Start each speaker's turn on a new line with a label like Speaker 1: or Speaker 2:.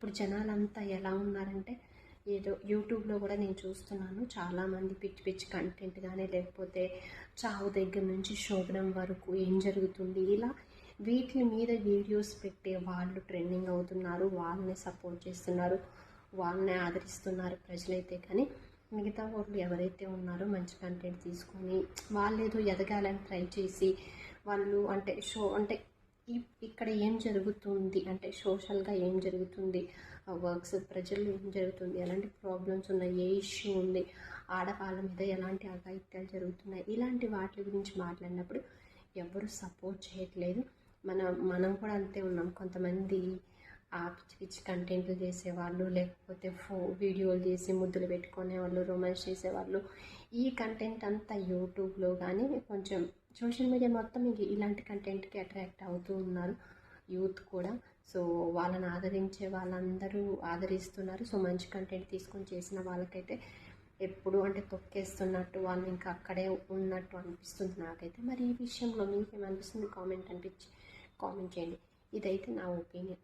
Speaker 1: ఇప్పుడు జనాలంతా ఎలా ఉన్నారంటే ఏదో యూట్యూబ్లో కూడా నేను చూస్తున్నాను చాలామంది పిచ్చి పిచ్చి కంటెంట్ కానీ లేకపోతే చావు దగ్గర నుంచి శోభనం వరకు ఏం జరుగుతుంది ఇలా వీటి మీద వీడియోస్ పెట్టే వాళ్ళు ట్రెండింగ్ అవుతున్నారు, వాళ్ళని సపోర్ట్ చేస్తున్నారు, వాళ్ళని ఆదరిస్తున్నారు ప్రజలైతే. కానీ మిగతా వాళ్ళు ఎవరైతే ఉన్నారో మంచి కంటెంట్ తీసుకొని వాళ్ళు ఏదో ఎదగాలని ట్రై చేసి వాళ్ళు అంటే ఇక్కడ ఏం జరుగుతుంది అంటే సోషల్గా ఏం జరుగుతుంది, వర్క్స్ ప్రజల్లో ఏం జరుగుతుంది, ఎలాంటి ప్రాబ్లమ్స్ ఉన్నాయి, ఏ ఇష్యూ ఉంది, ఆడవాళ్ళ మీద ఎలాంటి అఘాయిత్యాలు జరుగుతున్నాయి, ఇలాంటి వాటి గురించి మాట్లాడినప్పుడు ఎవరు సపోర్ట్ చేయట్లేదు. మనం కూడా అంతే ఉన్నాం. కొంతమంది ఆ పిచ్చి పిచ్చి కంటెంట్లు చేసేవాళ్ళు, లేకపోతే వీడియోలు చేసి ముద్దులు పెట్టుకునే వాళ్ళు, రొమాన్స్ చేసేవాళ్ళు, ఈ కంటెంట్ అంతా యూట్యూబ్లో కానీ కొంచెం సోషల్ మీడియా మొత్తం ఇలాంటి కంటెంట్కి అట్రాక్ట్ అవుతూ ఉన్నారు యూత్ కూడా. సో వాళ్ళని ఆదరించే వాళ్ళందరూ ఆదరిస్తున్నారు. సో మంచి కంటెంట్ తీసుకొని చేసిన వాళ్ళకైతే ఎప్పుడు తొక్కేస్తున్నట్టు, వాళ్ళు ఇంకా అక్కడే ఉన్నట్టు అనిపిస్తుంది నాకైతే. మరి ఈ విషయంలో మీకేమనిపిస్తుంది కామెంట్ చేయండి. ఇదైతే నా ఒపీనియన్.